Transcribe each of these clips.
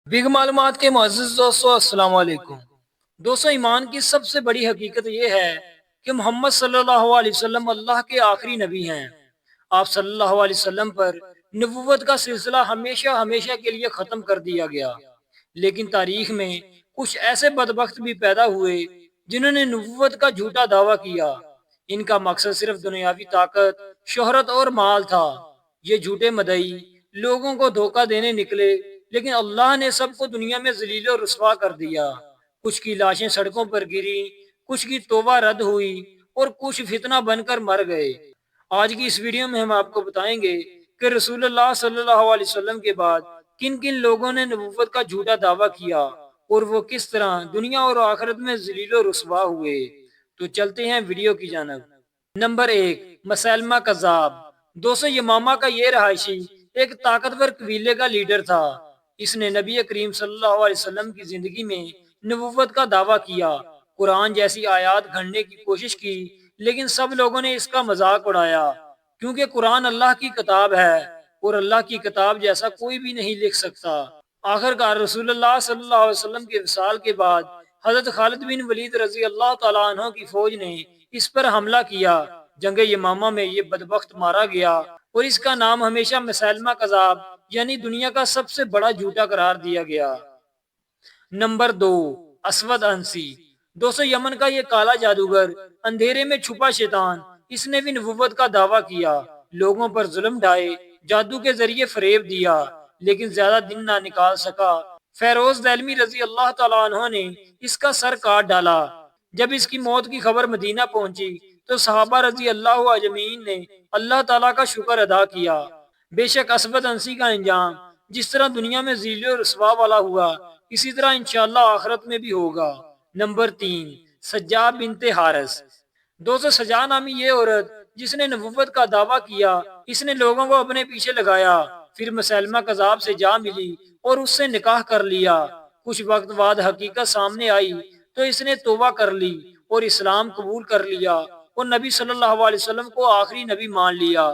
Big मालूमात के मुअज़्ज़िज़ दोस्तों अस्सलाम वालेकुम। दोस्तों, ईमान की सबसे बड़ी हकीकत यह है कि मोहम्मद सल्लल्लाहु अलैहि वसल्लम अल्लाह के आखिरी नबी हैं। आप सल्लल्लाहु अलैहि वसल्लम पर नबूवत का सिलसिला हमेशा हमेशा के लिए ख़त्म कर दिया गया। लेकिन तारीख में कुछ ऐसे बदबख्त भी पैदा हुए जिन्होंने नबूवत का झूठा दावा किया। इनका मकसद सिर्फ दुनियावी ताकत, शोहरत और माल था। ये झूठे मदई लोगों को धोखा देने निकले, लेकिन अल्लाह ने सबको दुनिया में जलील और रुसवा कर दिया। कुछ की लाशें सड़कों पर गिरी, कुछ की तौबा रद्द हुई और कुछ फितना बनकर मर गए। आज की इस वीडियो में हम आपको बताएंगे कि रसूलुल्लाह सल्लल्लाहु अलैहि वसल्लम के बाद किन किन लोगों ने नबूवत का झूठा दावा किया और वो किस तरह दुनिया और आखिरत में जलील और रुसवा हुए। तो चलते हैं वीडियो की जानब। नंबर एक, मसैलमा कज़ाब। दोस्तों, यमामा का ये रहायशी एक ताकतवर कबीले का लीडर था। इसने नबी करीम सल्लल्लाहु अलैहि वसल्लम की जिंदगी में नबूवत का दावा किया, कुरान जैसी आयत गढ़ने की कोशिश की, लेकिन सब लोगों ने इसका मजाक उड़ाया क्योंकि कुरान अल्लाह की किताब है और अल्लाह की किताब जैसा कोई भी नहीं लिख सकता। आखिरकार रसूलुल्लाह सल्लल्लाहु अलैहि वसल्लम के विसाल के बाद हजरत खालिद बिन वलीद रजी अल्लाह तआला अन्हो की फौज ने इस पर हमला किया। जंग यमामा में ये बदबख्त मारा गया और इसका नाम हमेशा मसैलमा कज़ाब यानी दुनिया का सबसे बड़ा झूठा करार दिया गया। नंबर दो, असवद अंसी। दोस्तों, यमन का ये काला जादूगर, अंधेरे में छुपा शैतान, इसने भी नबूवत का दावा किया, लोगों पर जुल्म ढाए, जादू के जरिए फरेब दिया, लेकिन ज्यादा दिन ना निकाल सका। फेरोज दैलमी रजी अल्लाह तआला अन्हो ने इसका सर काट डाला। जब इसकी मौत की खबर मदीना पहुंची तो सहाबा रजी अल्लाह अजमीन ने अल्लाह ताला का शुक्र अदा किया। बेशक असवद अंसी का अंजाम जिस तरह दुनिया में ज़िल्ल और रुसवा वाला हुआ, इसी तरह इंशाअल्लाह आखिरत में भी होगा। नंबर तीन, सज्जा बिनते हारिस। दोस्तों, सजा नामी ये औरत जिसने नबूवत का दावा किया, इसने लोगों को अपने पीछे लगाया, फिर मुसैलमा कज़ाब से जा मिली और उससे निकाह कर लिया। कुछ वक्त बाद हकीकत सामने आई तो इसने तौबा कर ली और इस्लाम कबूल कर लिया और नबी सल्लल्लाहु अलैहि वसल्लम को आखिरी नबी मान लिया।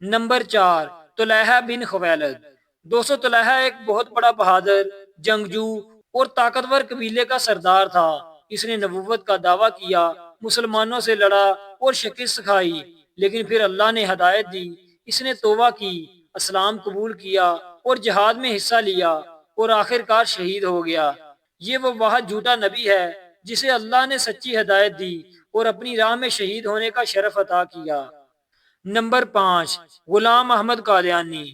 नंबर चार, तुलैहा बिन खुवैलद। दोस्तों, तुलैहा एक बहुत बड़ा बहादुर, जंगजू और ताकतवर कबीले का सरदार था। इसने नबूवत का दावा किया, मुसलमानों से लड़ा और शिकस्त खाई, लेकिन फिर अल्लाह ने हदायत दी। इसने तौबा की, इस्लाम कबूल किया और जिहाद में हिस्सा लिया और आखिरकार शहीद हो गया। ये वो वह झूठा नबी है जिसे अल्लाह ने सच्ची हदायत दी और अपनी राह में शहीद होने का शरफ अता किया। नंबर पाँच, गुलाम अहमद कादियानी।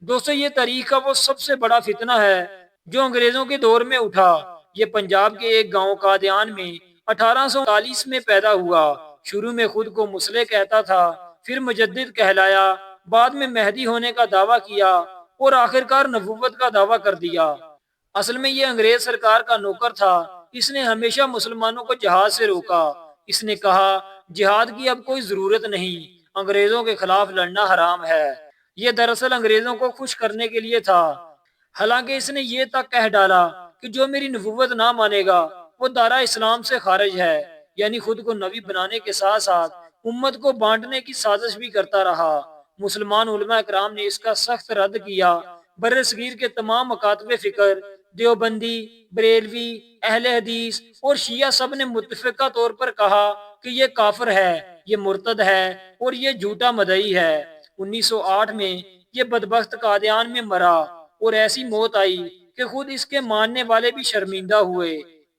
दोस्तों, ये तारीख का वो सबसे बड़ा फितना है जो अंग्रेजों के दौर में उठा। ये पंजाब के एक गांव कादियान में 1840 में पैदा हुआ। शुरू में खुद को मुस्लिम कहता था, फिर मुजद्दिद कहलाया, बाद में मेहदी होने का दावा किया और आखिरकार नबूवत का दावा कर दिया। असल में ये अंग्रेज सरकार का नौकर था। इसने हमेशा मुसलमानों को जिहाद से रोका। इसने कहा, जिहाद की अब कोई जरूरत नहीं, अंग्रेजों के खिलाफ लड़ना हराम है। ये दरअसल अंग्रेजों को खुश करने के लिए था। हालांकि इसने ये तक कह डाला कि जो मेरी नबूवत ना मानेगा वो दारा इस्लाम से खारिज है, यानी खुद को नबी बनाने के साथ साथ उम्मत को बांटने की साजिश भी करता रहा। मुसलमान उलमा इकराम ने इसका सख्त रद्द किया। बर्र सगीर के तमाम मकातबे फिक्र, देवबंदी, बरेलवी, अहले हदीस और शिया सब ने मुत्तफिका तौर पर कहा कि ये काफिर है, ये मुर्तद है और ये झूठा मदई है। 1908 में ये बदबख्त कादियान में मरा और ऐसी मौत आई कि खुद इसके मानने वाले भी शर्मिंदा हुए।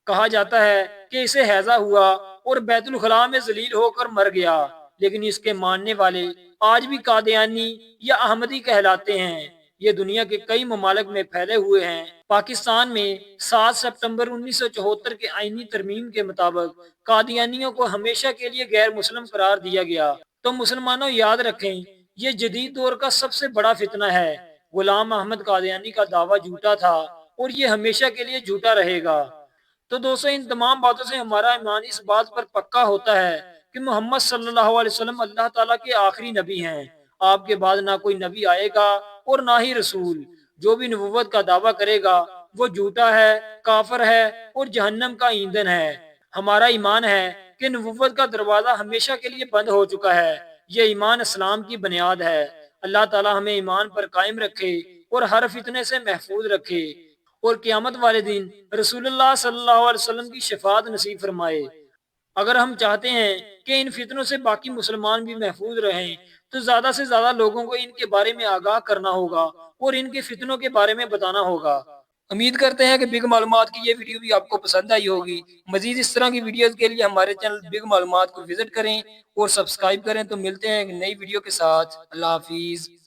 कहा जाता है कि इसे हैजा हुआ और बैतुल खला में जलील होकर मर गया, लेकिन इसके मानने वाले आज भी कादियानी या अहमदी कहलाते हैं। ये दुनिया के कई ममालिक में फैले हुए हैं। पाकिस्तान में 7 सितंबर 1974 के आईनी तरमीम के मुताबिक कादियानियों को हमेशा के लिए गैर मुस्लिम करार दिया गया। तो मुसलमानों, याद रखें, ये जदीद दौर का सबसे बड़ा फितना है। गुलाम अहमद कादियानी का दावा झूठा था और ये हमेशा के लिए झूठा रहेगा। तो दोस्तों, इन तमाम बातों से हमारा ईमान इस बात पर पक्का होता है कि मोहम्मद सल्लल्लाहु अलैहि वसल्लम अल्लाह ताला के आखिरी नबी हैं। आपके बाद ना कोई नबी आएगा और ना ही रसूल। जो भी नबूवत का दावा करेगा वो झूठा है, काफिर है और जहन्नम का ईंधन है। हमारा ईमान है कि नबूवत का दरवाजा हमेशा के लिए बंद हो चुका है। ये ईमान इस्लाम की बुनियाद है। अल्लाह ताला हमें ईमान पर कायम रखे और हर फितने से महफूज रखे। اور قیامت والے دن رسول اللہ صلی اللہ علیہ وسلم کی شفاعت نصیب فرمائے۔ اگر ہم چاہتے ہیں کہ ان فتنوں سے باقی مسلمان بھی محفوظ رہیں تو زیادہ سے زیادہ لوگوں کو ان کے بارے میں آگاہ کرنا ہوگا اور ان کے فتنوں کے بارے میں بتانا ہوگا۔ امید کرتے ہیں کہ بگ معلومات کی یہ ویڈیو بھی آپ کو پسند آئی ہوگی۔ مزید اس طرح کی ویڈیوز کے لیے ہمارے چینل بگ معلومات کو وزٹ کریں اور سبسکرائب کریں۔ تو ملتے ہیں ایک نئی ویڈیو کے ساتھ۔ اللہ حافظ۔